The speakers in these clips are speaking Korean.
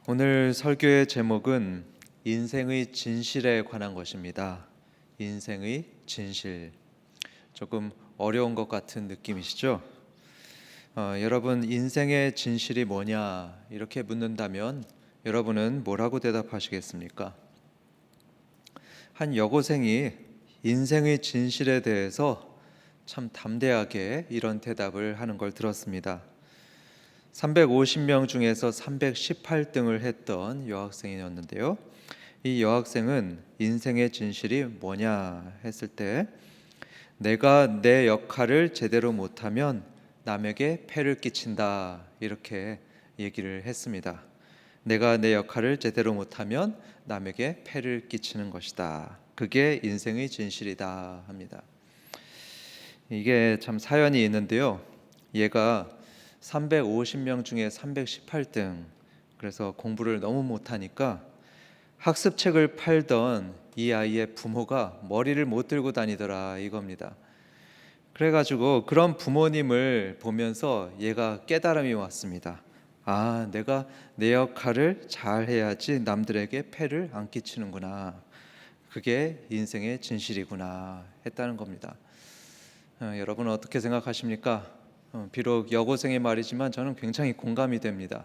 오늘 설교의 제목은 인생의 진실에 관한 것입니다. 인생의 진실. 조금 어려운 것 같은 느낌이시죠? 여러분, 인생의 진실이 뭐냐 이렇게 묻는다면 여러분은 뭐라고 대답하시겠습니까? 한 여고생이 인생의 진실에 대해서 참 담대하게 이런 대답을 하는 걸 들었습니다. 350명 중에서 318등을 했던 여학생이었는데요. 이 여학생은 인생의 진실이 뭐냐 했을 때, 내가 내 역할을 제대로 못하면 남에게 폐를 끼친다, 이렇게 얘기를 했습니다. 내가 내 역할을 제대로 못하면 남에게 폐를 끼치는 것이다. 그게 인생의 진실이다 합니다. 이게 참 사연이 있는데요. 얘가 350명 중에 318등, 그래서 공부를 너무 못하니까 학습책을 팔던 이 아이의 부모가 머리를 못 들고 다니더라 이겁니다. 그래가지고 그런 부모님을 보면서 얘가 깨달음이 왔습니다. 아, 내가 내 역할을 잘 해야지 남들에게 폐를 안 끼치는구나. 그게 인생의 진실이구나 했다는 겁니다. 여러분은 어떻게 생각하십니까? 비록 여고생의 말이지만 저는 굉장히 공감이 됩니다.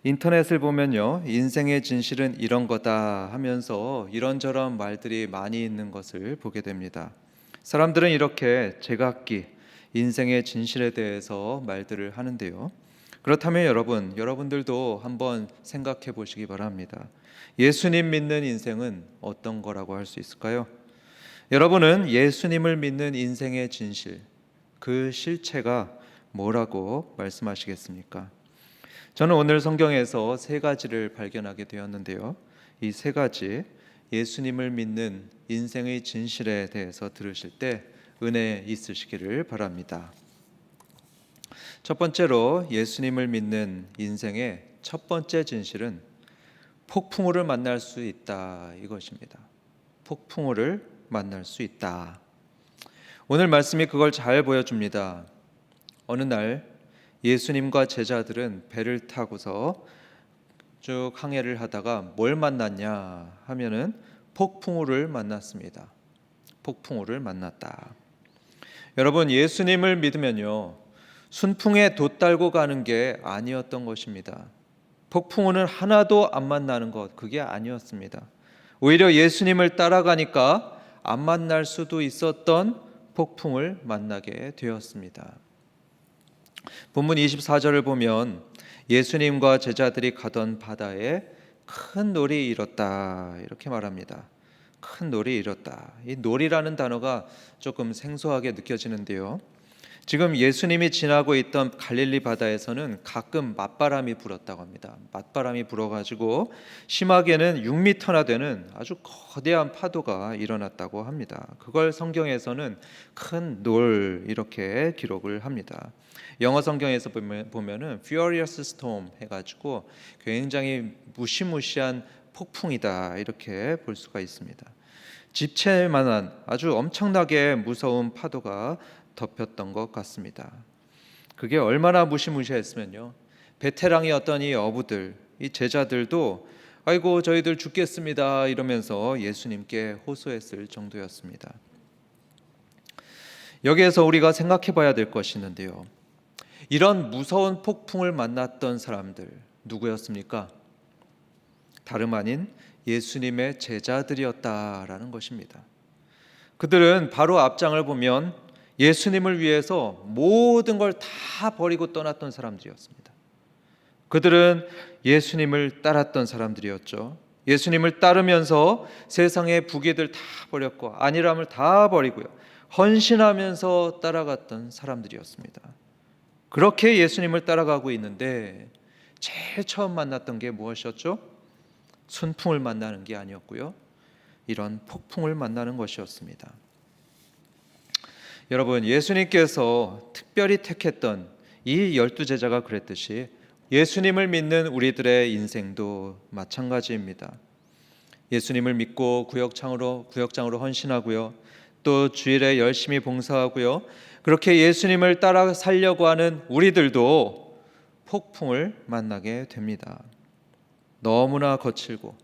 인터넷을 보면요, 인생의 진실은 이런 거다 하면서 이런저런 말들이 많이 있는 것을 보게 됩니다. 사람들은 이렇게 제각기 인생의 진실에 대해서 말들을 하는데요. 그렇다면 여러분들도 한번 생각해 보시기 바랍니다. 예수님 믿는 인생은 어떤 거라고 할 수 있을까요? 여러분은 예수님을 믿는 인생의 진실, 그 실체가 뭐라고 말씀하시겠습니까? 저는 오늘 성경에서 세 가지를 발견하게 되었는데요. 이 세 가지 예수님을 믿는 인생의 진실에 대해서 들으실 때 은혜 있으시기를 바랍니다. 첫 번째로 예수님을 믿는 인생의 첫 번째 진실은 폭풍우를 만날 수 있다 이것입니다. 폭풍우를 만날 수 있다. 오늘 말씀이 그걸 잘 보여줍니다. 어느 날 예수님과 제자들은 배를 타고서 쭉 항해를 하다가 뭘 만났냐 하면은 폭풍우를 만났습니다. 폭풍우를 만났다. 여러분, 예수님을 믿으면요, 순풍에 돛달고 가는 게 아니었던 것입니다. 폭풍우는 하나도 안 만나는 것, 그게 아니었습니다. 오히려 예수님을 따라가니까 안 만날 수도 있었던 폭풍을 만나게 되었습니다. 본문 24절을 보면 예수님과 제자들이 가던 바다에 큰 놀이 일었다 이렇게 말합니다. 큰 놀이 일었다. 이 놀이라는 단어가 조금 생소하게 느껴지는데요. 지금 예수님이 지나고 있던 갈릴리 바다에서는 가끔 맞바람이 불었다고 합니다. 맞바람이 불어가지고 심하게는 6m나 되는 아주 거대한 파도가 일어났다고 합니다. 그걸 성경에서는 큰 놀 이렇게 기록을 합니다. 영어 성경에서 보면은 furious storm 해가지고 굉장히 무시무시한 폭풍이다 이렇게 볼 수가 있습니다. 집채만한 아주 엄청나게 무서운 파도가 덮였던 것 같습니다. 그게 얼마나 무시무시했으면요, 베테랑이었던 이 어부들, 이 제자들도 아이고 저희들 죽겠습니다 이러면서 예수님께 호소했을 정도였습니다. 여기에서 우리가 생각해 봐야 될 것이 있는데요, 이런 무서운 폭풍을 만났던 사람들 누구였습니까? 다름 아닌 예수님의 제자들이었다라는 것입니다. 그들은 바로 앞장을 보면 예수님을 위해서 모든 걸 다 버리고 떠났던 사람들이었습니다. 그들은 예수님을 따랐던 사람들이었죠. 예수님을 따르면서 세상의 부귀들 다 버렸고 안일함을 다 버리고요, 헌신하면서 따라갔던 사람들이었습니다. 그렇게 예수님을 따라가고 있는데 제일 처음 만났던 게 무엇이었죠? 순풍을 만나는 게 아니었고요, 이런 폭풍을 만나는 것이었습니다. 여러분, 예수님께서 특별히 택했던 이 12제자가 그랬듯이 예수님을 믿는 우리들의 인생도 마찬가지입니다. 예수님을 믿고 구역장으로 헌신하고요, 또 주일에 열심히 봉사하고요, 그렇게 예수님을 따라 살려고 하는 우리들도 폭풍을 만나게 됩니다. 너무나 거칠고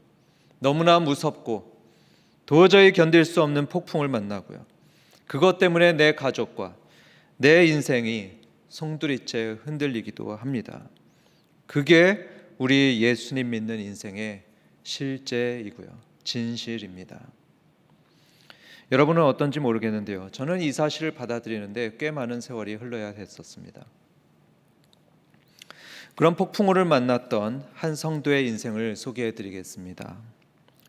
너무나 무섭고 도저히 견딜 수 없는 폭풍을 만나고요. 그것 때문에 내 가족과 내 인생이 송두리째 흔들리기도 합니다. 그게 우리 예수님 믿는 인생의 실제이고요. 진실입니다. 여러분은 어떤지 모르겠는데요. 저는 이 사실을 받아들이는데 꽤 많은 세월이 흘러야 했었습니다. 그런 폭풍우를 만났던 한 성도의 인생을 소개해 드리겠습니다.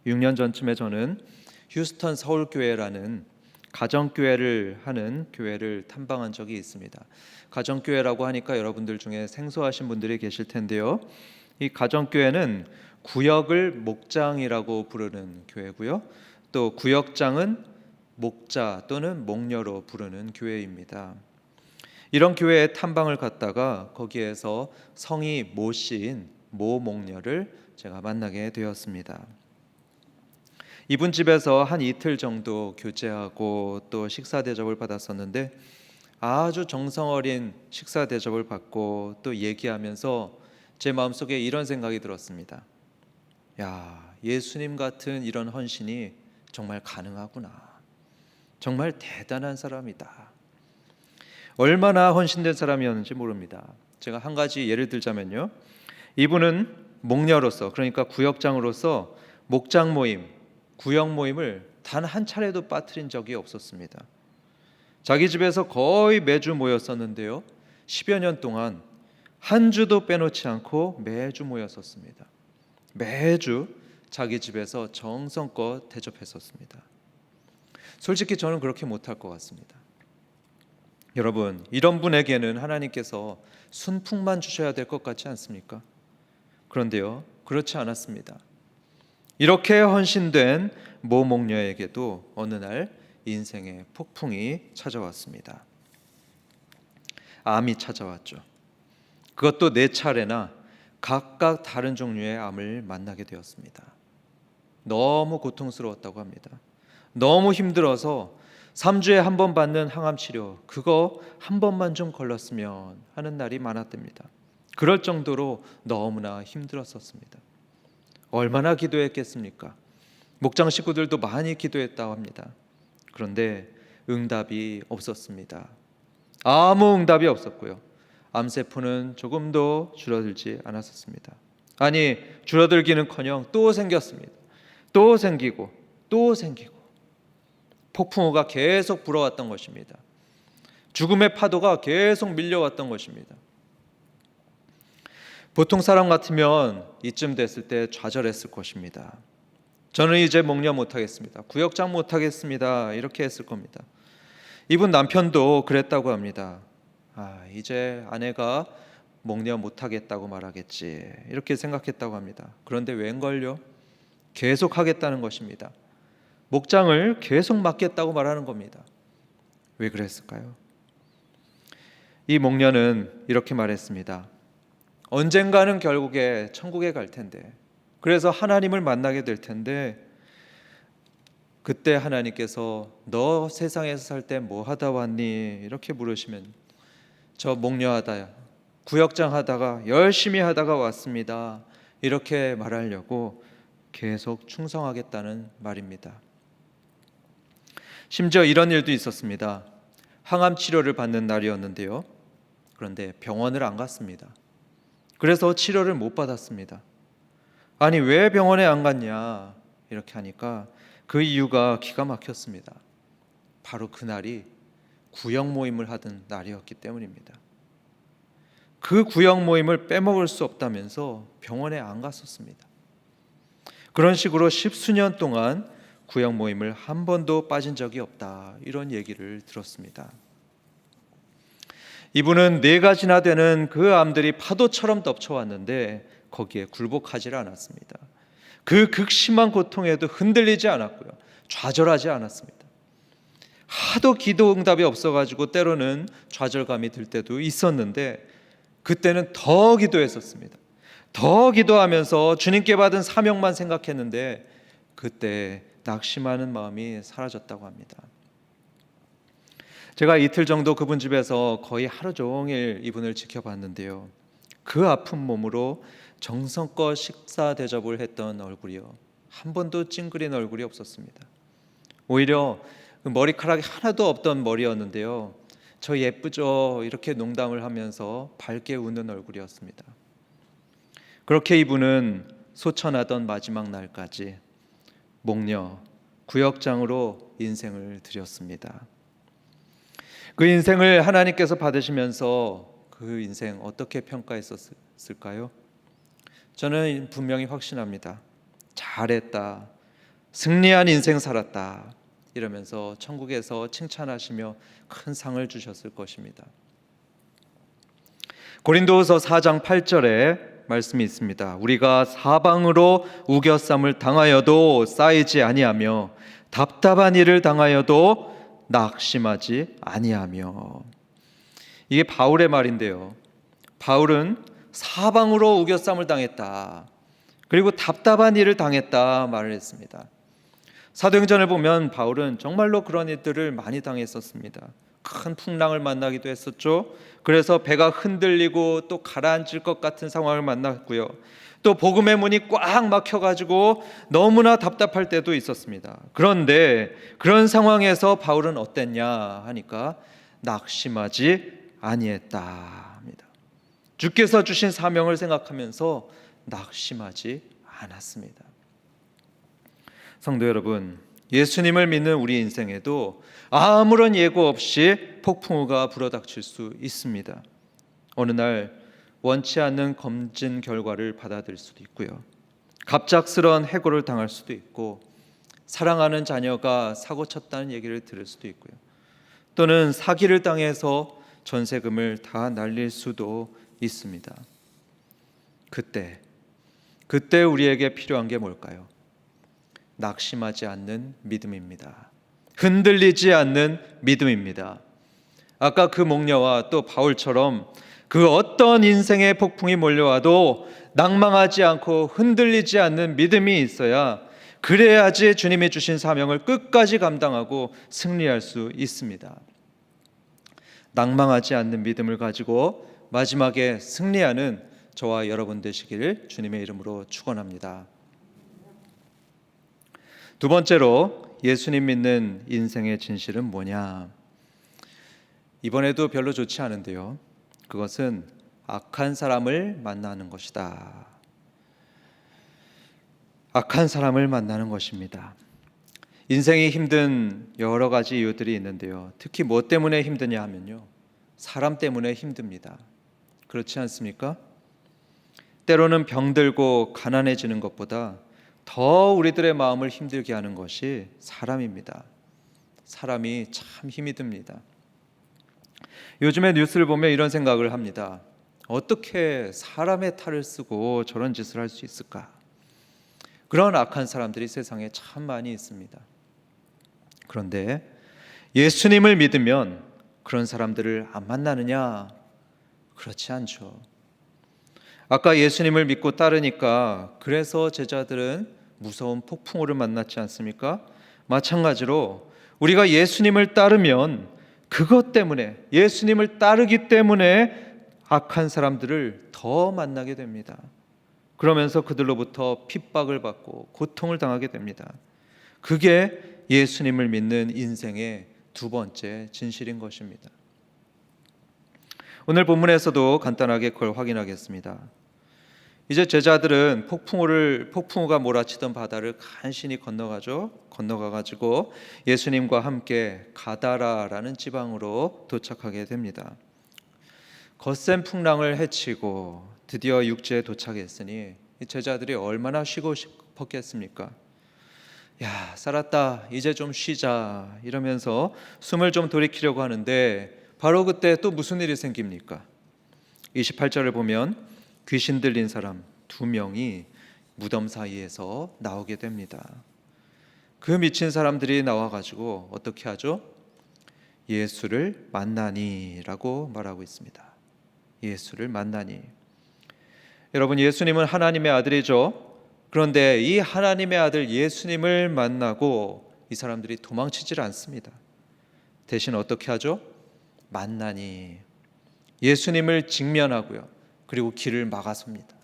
6년 전쯤에 저는 휴스턴 서울교회라는 가정교회를 하는 교회를 탐방한 적이 있습니다. 가정교회라고 하니까 여러분들 중에 생소하신 분들이 계실 텐데요. 이 가정교회는 구역을 목장이라고 부르는 교회고요. 또 구역장은 목자 또는 목녀로 부르는 교회입니다. 이런 교회에 탐방을 갔다가 거기에서 성이 모 씨인 모 목녀를 제가 만나게 되었습니다. 이분 집에서 한 이틀 정도 교제하고 또 식사 대접을 받았었는데 아주 정성 어린 식사 대접을 받고 또 얘기하면서 제 마음속에 이런 생각이 들었습니다. 야, 예수님 같은 이런 헌신이 정말 가능하구나. 정말 대단한 사람이다. 얼마나 헌신된 사람이었는지 모릅니다. 제가 한 가지 예를 들자면요. 이분은 목녀로서, 그러니까 구역장으로서 목장 모임, 구역 모임을 단 한 차례도 빠뜨린 적이 없었습니다. 자기 집에서 거의 매주 모였었는데요. 10여 년 동안 한 주도 빼놓지 않고 매주 모였었습니다. 매주 자기 집에서 정성껏 대접했었습니다. 솔직히 저는 그렇게 못할 것 같습니다. 여러분, 이런 분에게는 하나님께서 순풍만 주셔야 될 것 같지 않습니까? 그런데요, 그렇지 않았습니다. 이렇게 헌신된 모 목녀에게도 어느 날 인생의 폭풍이 찾아왔습니다. 암이 찾아왔죠. 그것도 4차례나 각각 다른 종류의 암을 만나게 되었습니다. 너무 고통스러웠다고 합니다. 너무 힘들어서 3주에 한 번 받는 항암 치료, 그거 한 번만 좀 걸렀으면 하는 날이 많았답니다. 그럴 정도로 너무나 힘들었었습니다. 얼마나 기도했겠습니까? 목장 식구들도 많이 기도했다고 합니다. 그런데 응답이 없었습니다. 아무 응답이 없었고요. 암세포는 조금도 줄어들지 않았었습니다. 아니, 줄어들기는커녕 또 생겼습니다. 또 생기고 또 생기고 폭풍우가 계속 불어왔던 것입니다. 죽음의 파도가 계속 밀려왔던 것입니다. 보통 사람 같으면 이쯤 됐을 때 좌절했을 것입니다. 저는 이제 목녀 못하겠습니다. 구역장 못하겠습니다. 이렇게 했을 겁니다. 이분 남편도 그랬다고 합니다. 이제 아내가 목녀 못하겠다고 말하겠지, 이렇게 생각했다고 합니다. 그런데 웬걸요? 계속 하겠다는 것입니다. 목장을 계속 맡겠다고 말하는 겁니다. 왜 그랬을까요? 이 목녀는 이렇게 말했습니다. 언젠가는 결국에 천국에 갈 텐데, 그래서 하나님을 만나게 될 텐데, 그때 하나님께서 너 세상에서 살 때 뭐 하다 왔니? 이렇게 물으시면 저 목녀하다, 구역장 하다가 열심히 하다가 왔습니다, 이렇게 말하려고 계속 충성하겠다는 말입니다. 심지어 이런 일도 있었습니다. 항암 치료를 받는 날이었는데요. 그런데 병원을 안 갔습니다. 그래서 치료를 못 받았습니다. 아니, 왜 병원에 안 갔냐 이렇게 하니까 그 이유가 기가 막혔습니다. 바로 그날이 구역 모임을 하던 날이었기 때문입니다. 그 구역 모임을 빼먹을 수 없다면서 병원에 안 갔었습니다. 그런 식으로 10수년 동안 구역 모임을 한 번도 빠진 적이 없다, 이런 얘기를 들었습니다. 이분은 4가지나 되는 그 암들이 파도처럼 덮쳐왔는데 거기에 굴복하지 않았습니다. 그 극심한 고통에도 흔들리지 않았고요, 좌절하지 않았습니다. 하도 기도 응답이 없어가지고 때로는 좌절감이 들 때도 있었는데 그때는 더 기도했었습니다. 더 기도하면서 주님께 받은 사명만 생각했는데 그때 낙심하는 마음이 사라졌다고 합니다. 제가 이틀 정도 그분 집에서 거의 하루 종일 이분을 지켜봤는데요. 그 아픈 몸으로 정성껏 식사 대접을 했던 얼굴이요, 한 번도 찡그린 얼굴이 없었습니다. 오히려 그 머리카락이 하나도 없던 머리였는데요, 저 예쁘죠? 이렇게 농담을 하면서 밝게 웃는 얼굴이었습니다. 그렇게 이분은 소천하던 마지막 날까지 목녀, 구역장으로 인생을 드렸습니다. 그 인생을 하나님께서 받으시면서 그 인생 어떻게 평가했었을까요? 저는 분명히 확신합니다. 잘했다, 승리한 인생 살았다, 이러면서 천국에서 칭찬하시며 큰 상을 주셨을 것입니다. 고린도후서 4장 8절에 말씀이 있습니다. 우리가 사방으로 우겨쌈을 당하여도 쌓이지 아니하며 답답한 일을 당하여도 낙심하지 아니하며. 이게 바울의 말인데요, 바울은 사방으로 우겨쌈을 당했다, 그리고 답답한 일을 당했다 말을 했습니다. 사도행전을 보면 바울은 정말로 그런 일들을 많이 당했었습니다. 큰 풍랑을 만나기도 했었죠. 그래서 배가 흔들리고 또 가라앉을 것 같은 상황을 만났고요, 또 복음의 문이 꽉 막혀가지고 너무나 답답할 때도 있었습니다. 그런데 그런 상황에서 바울은 어땠냐 하니까 낙심하지 아니했다 합니다. 주께서 주신 사명을 생각하면서 낙심하지 않았습니다. 성도 여러분, 예수님을 믿는 우리 인생에도 아무런 예고 없이 폭풍우가 불어닥칠 수 있습니다. 어느 날 원치 않는 검진 결과를 받아들일 수도 있고요, 갑작스러운 해고를 당할 수도 있고, 사랑하는 자녀가 사고 쳤다는 얘기를 들을 수도 있고요, 또는 사기를 당해서 전세금을 다 날릴 수도 있습니다. 그때 우리에게 필요한 게 뭘까요? 낙심하지 않는 믿음입니다. 흔들리지 않는 믿음입니다. 아까 그 목녀와 또 바울처럼 그 어떤 인생의 폭풍이 몰려와도 낭망하지 않고 흔들리지 않는 믿음이 있어야, 그래야지 주님이 주신 사명을 끝까지 감당하고 승리할 수 있습니다. 낭망하지 않는 믿음을 가지고 마지막에 승리하는 저와 여러분 되시기를 주님의 이름으로 축원합니다. 두 번째로 예수님 믿는 인생의 진실은 뭐냐? 이번에도 별로 좋지 않은데요, 그것은 악한 사람을 만나는 것이다. 악한 사람을 만나는 것입니다. 인생이 힘든 여러 가지 이유들이 있는데요, 특히 뭐 때문에 힘드냐 하면요, 사람 때문에 힘듭니다. 그렇지 않습니까? 때로는 병들고 가난해지는 것보다 더 우리들의 마음을 힘들게 하는 것이 사람입니다. 사람이 참 힘이 듭니다. 요즘에 뉴스를 보면 이런 생각을 합니다. 어떻게 사람의 탈을 쓰고 저런 짓을 할 수 있을까? 그런 악한 사람들이 세상에 참 많이 있습니다. 그런데 예수님을 믿으면 그런 사람들을 안 만나느냐? 그렇지 않죠. 아까 예수님을 믿고 따르니까 그래서 제자들은 무서운 폭풍우를 만났지 않습니까? 마찬가지로 우리가 예수님을 따르면 그것 때문에, 예수님을 따르기 때문에 악한 사람들을 더 만나게 됩니다. 그러면서 그들로부터 핍박을 받고 고통을 당하게 됩니다. 그게 예수님을 믿는 인생의 두 번째 진실인 것입니다. 오늘 본문에서도 간단하게 그걸 확인하겠습니다. 이제 제자들은 폭풍우가 몰아치던 바다를 간신히 건너가가지고 예수님과 함께 가다라라는 지방으로 도착하게 됩니다. 거센 풍랑을 헤치고 드디어 육지에 도착했으니 제자들이 얼마나 쉬고 싶었겠습니까? 야, 살았다, 이제 좀 쉬자 이러면서 숨을 좀 돌이키려고 하는데 바로 그때 또 무슨 일이 생깁니까? 28절을 보면 귀신 들린 사람 2명이 무덤 사이에서 나오게 됩니다. 그 미친 사람들이 나와가지고 어떻게 하죠? 예수를 만나니 라고 말하고 있습니다. 예수를 만나니. 여러분, 예수님은 하나님의 아들이죠. 그런데 이 하나님의 아들 예수님을 만나고 이 사람들이 도망치질 않습니다. 대신 어떻게 하죠? 만나니. 예수님을 직면하고요, 그리고 길을 막아섭니다.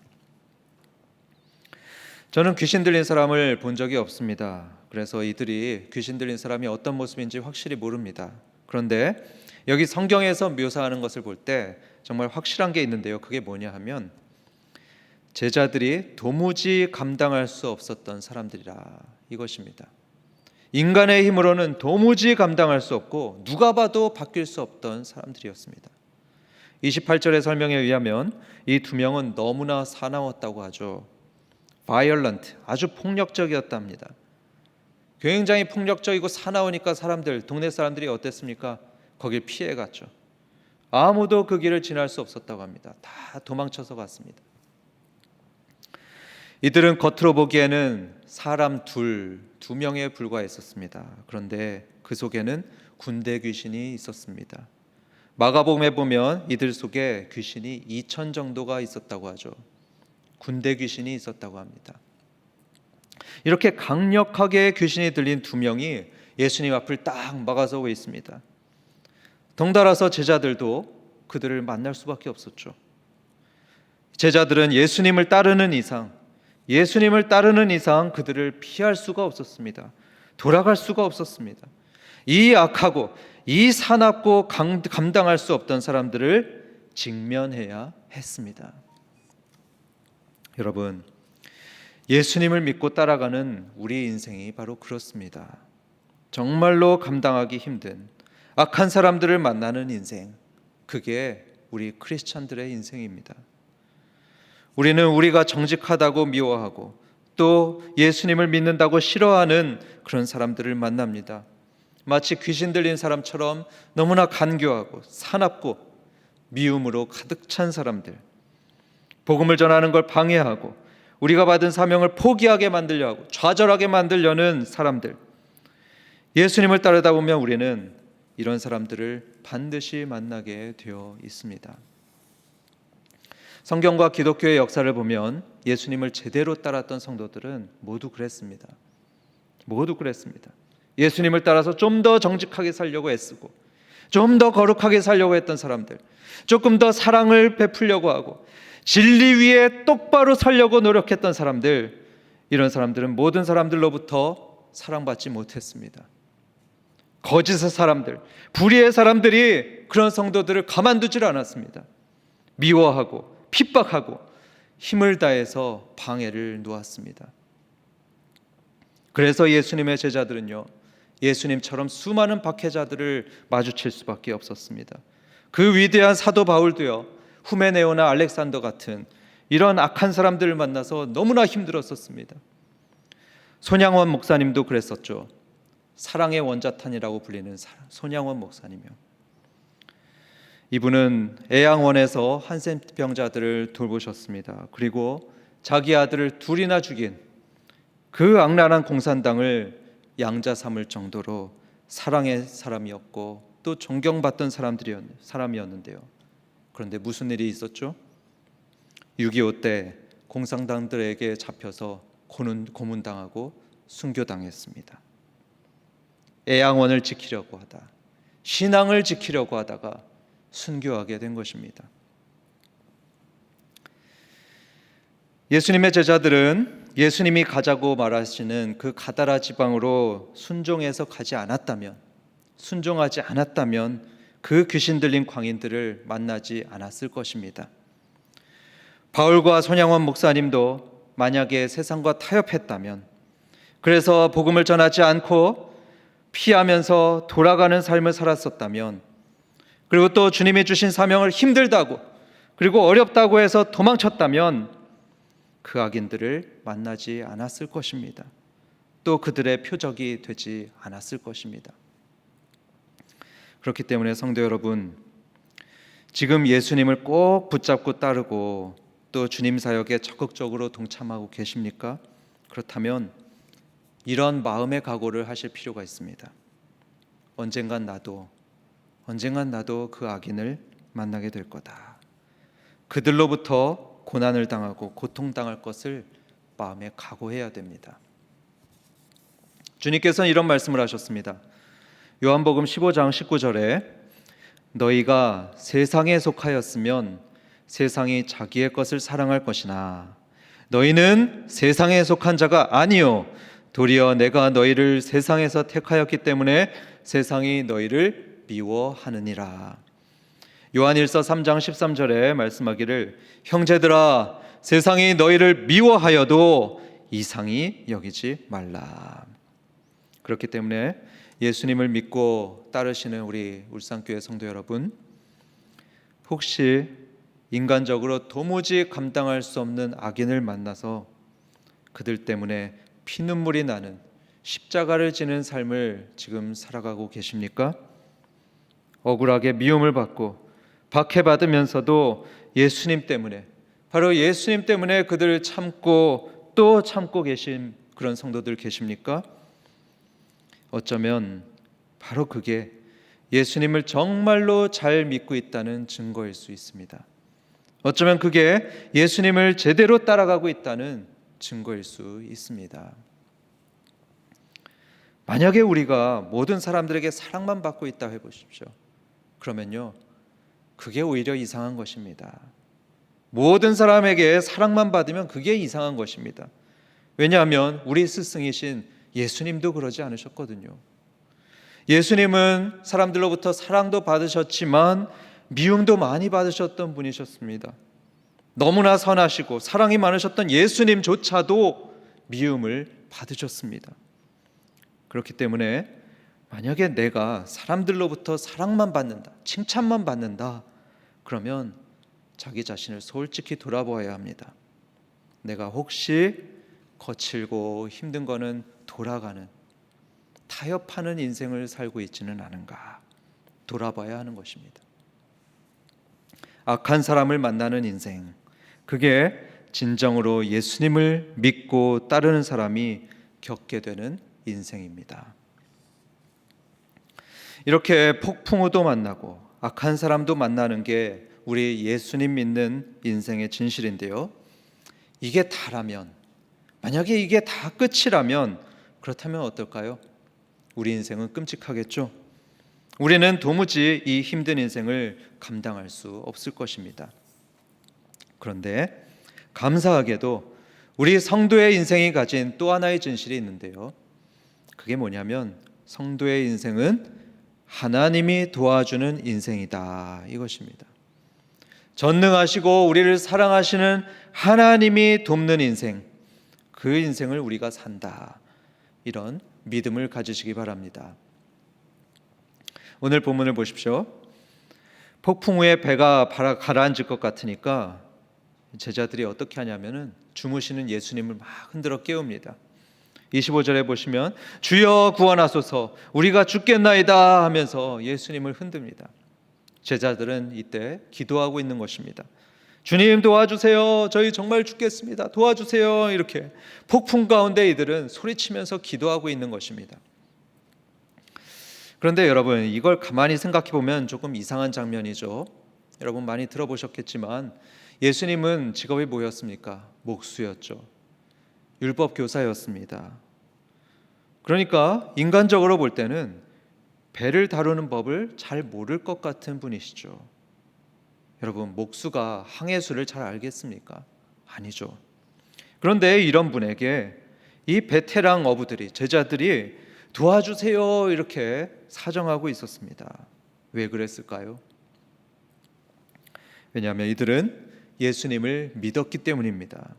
저는 귀신 들린 사람을 본 적이 없습니다. 그래서 이들이 귀신 들린 사람이 어떤 모습인지 확실히 모릅니다. 그런데 여기 성경에서 묘사하는 것을 볼 때 정말 확실한 게 있는데요. 그게 뭐냐 하면 제자들이 도무지 감당할 수 없었던 사람들이라 이것입니다. 인간의 힘으로는 도무지 감당할 수 없고 누가 봐도 바뀔 수 없던 사람들이었습니다. 28절의 설명에 의하면 이 두 명은 너무나 사나웠다고 하죠. violent, 아주 폭력적이었답니다. 굉장히 폭력적이고 사나우니까 동네 사람들이 어땠습니까? 거길 피해갔죠. 아무도 그 길을 지날 수 없었다고 합니다. 다 도망쳐서 갔습니다. 이들은 겉으로 보기에는 사람 두 명에 불과했었습니다. 그런데 그 속에는 군대 귀신이 있었습니다. 마가복음에 보면 이들 속에 귀신이 2,000 정도가 있었다고 하죠. 군대 귀신이 있었다고 합니다. 이렇게 강력하게 귀신이 들린 두 명이 예수님 앞을 딱 막아서고 있습니다. 덩달아서 제자들도 그들을 만날 수밖에 없었죠. 제자들은 예수님을 따르는 이상 그들을 피할 수가 없었습니다. 돌아갈 수가 없었습니다. 이 악하고 이 사납고 감당할 수 없던 사람들을 직면해야 했습니다. 여러분, 예수님을 믿고 따라가는 우리의 인생이 바로 그렇습니다. 정말로 감당하기 힘든 악한 사람들을 만나는 인생, 그게 우리 크리스찬들의 인생입니다. 우리는 우리가 정직하다고 미워하고 또 예수님을 믿는다고 싫어하는 그런 사람들을 만납니다. 마치 귀신 들린 사람처럼 너무나 간교하고 사납고 미움으로 가득 찬 사람들, 복음을 전하는 걸 방해하고 우리가 받은 사명을 포기하게 만들려 하고 좌절하게 만들려는 사람들, 예수님을 따르다 보면 우리는 이런 사람들을 반드시 만나게 되어 있습니다. 성경과 기독교의 역사를 보면 예수님을 제대로 따랐던 성도들은 모두 그랬습니다. 예수님을 따라서 좀 더 정직하게 살려고 애쓰고 좀 더 거룩하게 살려고 했던 사람들, 조금 더 사랑을 베풀려고 하고 진리 위에 똑바로 살려고 노력했던 사람들, 이런 사람들은 모든 사람들로부터 사랑받지 못했습니다. 거짓의 사람들, 불의의 사람들이 그런 성도들을 가만두질 않았습니다. 미워하고 핍박하고 힘을 다해서 방해를 놓았습니다. 그래서 예수님의 제자들은요, 예수님처럼 수많은 박해자들을 마주칠 수밖에 없었습니다. 그 위대한 사도 바울도요, 후메네오나 알렉산더 같은 이런 악한 사람들을 만나서 너무나 힘들었었습니다. 손양원 목사님도 그랬었죠. 사랑의 원자탄이라고 불리는 손양원 목사님이요. 이분은 애양원에서 한센병자들을 돌보셨습니다. 그리고 자기 아들을 둘이나 죽인 그 악랄한 공산당을 양자 삼을 정도로 사랑의 사람이었고 또 존경받던 사람이었는데요. 그런데 무슨 일이 있었죠? 6.25 때 공산당들에게 잡혀서 고문당하고 순교당했습니다. 애양원을 지키려고 하다, 신앙을 지키려고 하다가 순교하게 된 것입니다. 예수님의 제자들은 예수님이 가자고 말하시는 그 가다라 지방으로 순종하지 않았다면 그 귀신 들린 광인들을 만나지 않았을 것입니다. 바울과 손양원 목사님도 만약에 세상과 타협했다면, 그래서 복음을 전하지 않고 피하면서 돌아가는 삶을 살았었다면, 그리고 또 주님이 주신 사명을 힘들다고 그리고 어렵다고 해서 도망쳤다면 그 악인들을 만나지 않았을 것입니다. 또 그들의 표적이 되지 않았을 것입니다. 그렇기 때문에 성도 여러분, 지금 예수님을 꼭 붙잡고 따르고 또 주님 사역에 적극적으로 동참하고 계십니까? 그렇다면 이런 마음의 각오를 하실 필요가 있습니다. 언젠간 나도 그 악인을 만나게 될 거다. 그들로부터 고난을 당하고 고통당할 것을 마음에 각오해야 됩니다. 주님께서는 이런 말씀을 하셨습니다. 요한복음 15장 19절에 너희가 세상에 속하였으면 세상이 자기의 것을 사랑할 것이나 너희는 세상에 속한 자가 아니요 도리어 내가 너희를 세상에서 택하였기 때문에 세상이 너희를 미워하느니라. 요한일서 3장 13절에 말씀하기를 형제들아 세상이 너희를 미워하여도 이상히 여기지 말라. 그렇기 때문에 예수님을 믿고 따르시는 우리 울산교회 성도 여러분, 혹시 인간적으로 도무지 감당할 수 없는 악인을 만나서 그들 때문에 피눈물이 나는 십자가를 지는 삶을 지금 살아가고 계십니까? 억울하게 미움을 받고 박해받으면서도 예수님 때문에, 바로 예수님 때문에 그들을 참고 또 참고 계신 그런 성도들 계십니까? 어쩌면 바로 그게 예수님을 정말로 잘 믿고 있다는 증거일 수 있습니다. 어쩌면 그게 예수님을 제대로 따라가고 있다는 증거일 수 있습니다. 만약에 우리가 모든 사람들에게 사랑만 받고 있다 해보십시오. 그러면요, 그게 오히려 이상한 것입니다. 모든 사람에게 사랑만 받으면 그게 이상한 것입니다. 왜냐하면 우리 스승이신 예수님도 그러지 않으셨거든요. 예수님은 사람들로부터 사랑도 받으셨지만 미움도 많이 받으셨던 분이셨습니다. 너무나 선하시고 사랑이 많으셨던 예수님조차도 미움을 받으셨습니다. 그렇기 때문에 만약에 내가 사람들로부터 사랑만 받는다, 칭찬만 받는다, 그러면 자기 자신을 솔직히 돌아보아야 합니다. 내가 혹시 거칠고 힘든 거는 돌아가는, 타협하는 인생을 살고 있지는 않은가 돌아봐야 하는 것입니다. 악한 사람을 만나는 인생, 그게 진정으로 예수님을 믿고 따르는 사람이 겪게 되는 인생입니다. 이렇게 폭풍우도 만나고 악한 사람도 만나는 게 우리 예수님 믿는 인생의 진실인데요, 이게 다라면, 만약에 이게 다 끝이라면 그렇다면 어떨까요? 우리 인생은 끔찍하겠죠. 우리는 도무지 이 힘든 인생을 감당할 수 없을 것입니다. 그런데 감사하게도 우리 성도의 인생이 가진 또 하나의 진실이 있는데요, 그게 뭐냐면 성도의 인생은 하나님이 도와주는 인생이다, 이것입니다. 전능하시고 우리를 사랑하시는 하나님이 돕는 인생, 그 인생을 우리가 산다, 이런 믿음을 가지시기 바랍니다. 오늘 본문을 보십시오. 폭풍 후에 배가 가라앉을 것 같으니까 제자들이 어떻게 하냐면은 주무시는 예수님을 막 흔들어 깨웁니다. 25절에 보시면 주여 구원하소서 우리가 죽겠나이다 하면서 예수님을 흔듭니다. 제자들은 이때 기도하고 있는 것입니다. 주님 도와주세요, 저희 정말 죽겠습니다, 도와주세요. 이렇게 폭풍 가운데 이들은 소리치면서 기도하고 있는 것입니다. 그런데 여러분, 이걸 가만히 생각해 보면 조금 이상한 장면이죠. 여러분 많이 들어보셨겠지만 예수님은 직업이 뭐였습니까? 목수였죠. 율법 교사였습니다. 그러니까 인간적으로 볼 때는 배를 다루는 법을 잘 모를 것 같은 분이시죠. 여러분, 목수가 항해술을 잘 알겠습니까? 아니죠. 그런데 이런 분에게 이 베테랑 어부들이, 제자들이 도와주세요 이렇게 사정하고 있었습니다. 왜 그랬을까요? 왜냐하면 이들은 예수님을 믿었기 때문입니다.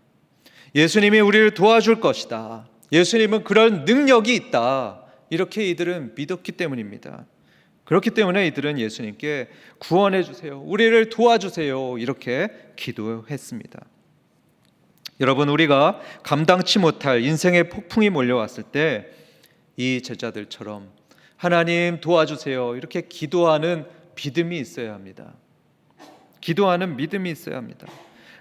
예수님이 우리를 도와줄 것이다, 예수님은 그런 능력이 있다, 이렇게 이들은 믿었기 때문입니다. 그렇기 때문에 이들은 예수님께 구원해 주세요, 우리를 도와주세요 이렇게 기도했습니다. 여러분, 우리가 감당치 못할 인생의 폭풍이 몰려왔을 때 이 제자들처럼 하나님 도와주세요 이렇게 기도하는 믿음이 있어야 합니다. 기도하는 믿음이 있어야 합니다.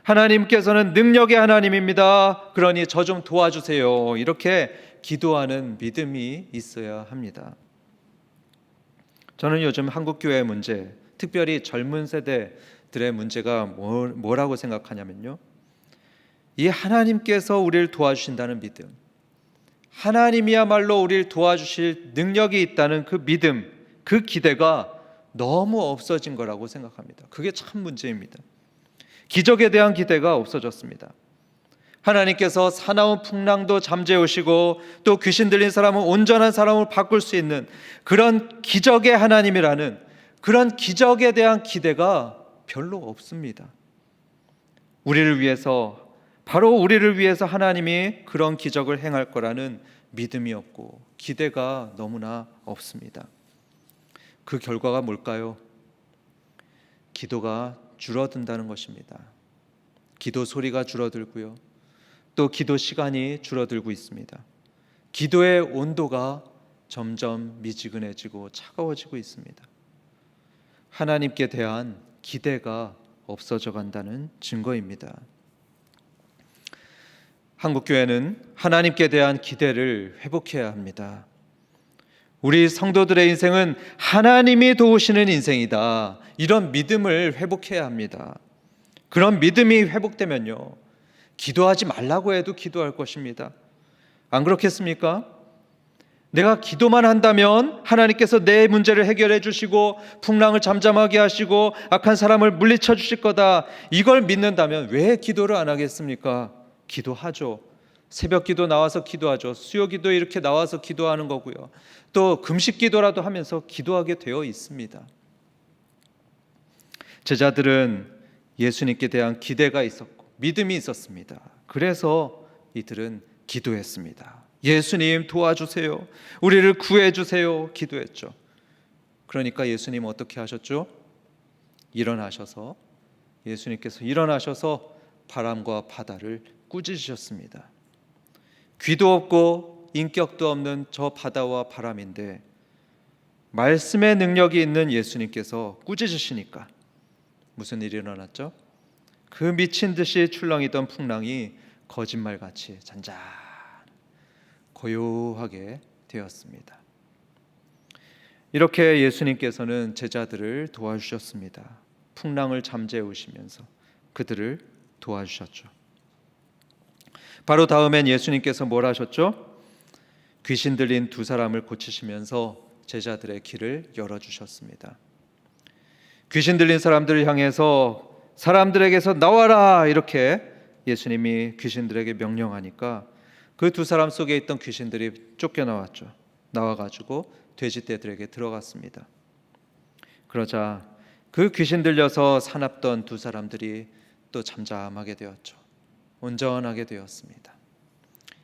하나님께서는 능력의 하나님입니다, 그러니 저 좀 도와주세요 이렇게 기도하는 믿음이 있어야 합니다. 저는 요즘 한국교회의 문제, 특별히 젊은 세대들의 문제가 뭐라고 생각하냐면요, 이 하나님께서 우리를 도와주신다는 믿음, 하나님이야말로 우리를 도와주실 능력이 있다는 그 믿음, 그 기대가 너무 없어진 거라고 생각합니다. 그게 참 문제입니다. 기적에 대한 기대가 없어졌습니다. 하나님께서 사나운 풍랑도 잠재우시고 또 귀신 들린 사람은 온전한 사람을 바꿀 수 있는 그런 기적의 하나님이라는 그런 기적에 대한 기대가 별로 없습니다. 바로 우리를 위해서 하나님이 그런 기적을 행할 거라는 믿음이 없고 기대가 너무나 없습니다. 그 결과가 뭘까요? 기도가 줄어든다는 것입니다. 기도 소리가 줄어들고요. 또 기도 시간이 줄어들고 있습니다. 기도의 온도가 점점 미지근해지고 차가워지고 있습니다. 하나님께 대한 기대가 없어져 간다는 증거입니다. 한국교회는 하나님께 대한 기대를 회복해야 합니다. 우리 성도들의 인생은 하나님이 도우시는 인생이다. 이런 믿음을 회복해야 합니다. 그런 믿음이 회복되면요, 기도하지 말라고 해도 기도할 것입니다. 안 그렇겠습니까? 내가 기도만 한다면 하나님께서 내 문제를 해결해 주시고 풍랑을 잠잠하게 하시고 악한 사람을 물리쳐 주실 거다. 이걸 믿는다면 왜 기도를 안 하겠습니까? 기도하죠. 새벽 기도 나와서 기도하죠. 수요 기도 이렇게 나와서 기도하는 거고요. 또 금식 기도라도 하면서 기도하게 되어 있습니다. 제자들은 예수님께 대한 기대가 있었고 믿음이 있었습니다. 그래서 이들은 기도했습니다. 예수님 도와주세요. 우리를 구해주세요. 기도했죠. 그러니까 예수님 어떻게 하셨죠? 예수님께서 일어나셔서 바람과 바다를 꾸짖으셨습니다. 귀도 없고 인격도 없는 저 바다와 바람인데 말씀의 능력이 있는 예수님께서 꾸짖으시니까 무슨 일이 일어났죠? 그 미친 듯이 출렁이던 풍랑이 거짓말같이 잔잔 고요하게 되었습니다. 이렇게 예수님께서는 제자들을 도와주셨습니다. 풍랑을 잠재우시면서 그들을 도와주셨죠. 바로 다음엔 예수님께서 뭘 하셨죠? 귀신 들린 두 사람을 고치시면서 제자들의 길을 열어주셨습니다. 귀신 들린 사람들을 향해서 사람들에게서 나와라 이렇게 예수님이 귀신들에게 명령하니까 그 두 사람 속에 있던 귀신들이 쫓겨나왔죠. 나와가지고 돼지떼들에게 들어갔습니다. 그러자 그 귀신 들려서 사납던 두 사람들이 또 잠잠하게 되었죠. 온전하게 되었습니다.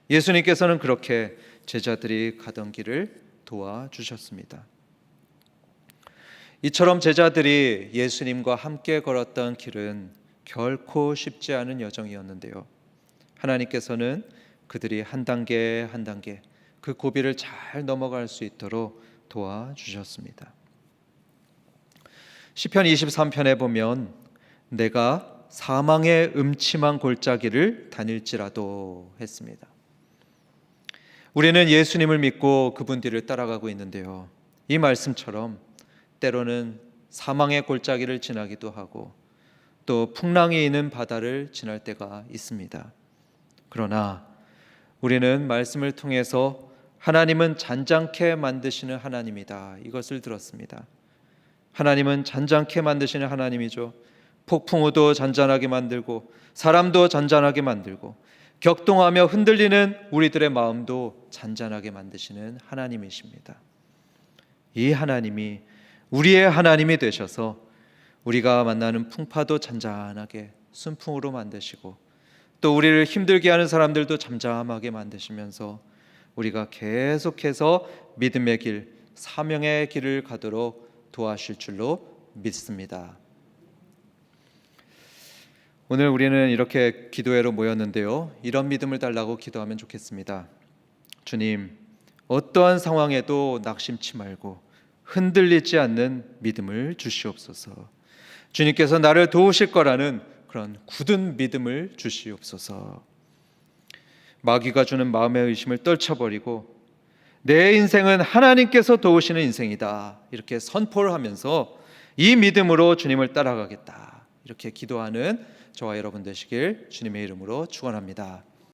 예수님께서는 그렇게 제자들이 가던 길을 도와주셨습니다. 이처럼 제자들이 예수님과 함께 걸었던 길은 결코 쉽지 않은 여정이었는데요. 하나님께서는 그들이 한 단계 한 단계 그 고비를 잘 넘어갈 수 있도록 도와주셨습니다. 시편 23편에 보면 내가 사망의 음침한 골짜기를 다닐지라도 했습니다. 우리는 예수님을 믿고 그분 뒤를 따라가고 있는데요. 이 말씀처럼 때로는 사망의 골짜기를 지나기도 하고 또 풍랑이 있는 바다를 지날 때가 있습니다. 그러나 우리는 말씀을 통해서 하나님은 잔잔케 만드시는 하나님이다. 이것을 들었습니다. 하나님은 잔잔케 만드시는 하나님이죠. 폭풍우도 잔잔하게 만들고 사람도 잔잔하게 만들고 격동하며 흔들리는 우리들의 마음도 잔잔하게 만드시는 하나님이십니다. 이 하나님이 우리의 하나님이 되셔서 우리가 만나는 풍파도 잔잔하게 순풍으로 만드시고 또 우리를 힘들게 하는 사람들도 잠잠하게 만드시면서 우리가 계속해서 믿음의 길, 사명의 길을 가도록 도와주실 줄로 믿습니다. 오늘 우리는 이렇게 기도회로 모였는데요. 이런 믿음을 달라고 기도하면 좋겠습니다. 주님, 어떠한 상황에도 낙심치 말고 흔들리지 않는 믿음을 주시옵소서. 주님께서 나를 도우실 거라는 그런 굳은 믿음을 주시옵소서. 마귀가 주는 마음의 의심을 떨쳐버리고 내 인생은 하나님께서 도우시는 인생이다 이렇게 선포를 하면서 이 믿음으로 주님을 따라가겠다 이렇게 기도하는 저와 여러분 되시길 주님의 이름으로 축원합니다.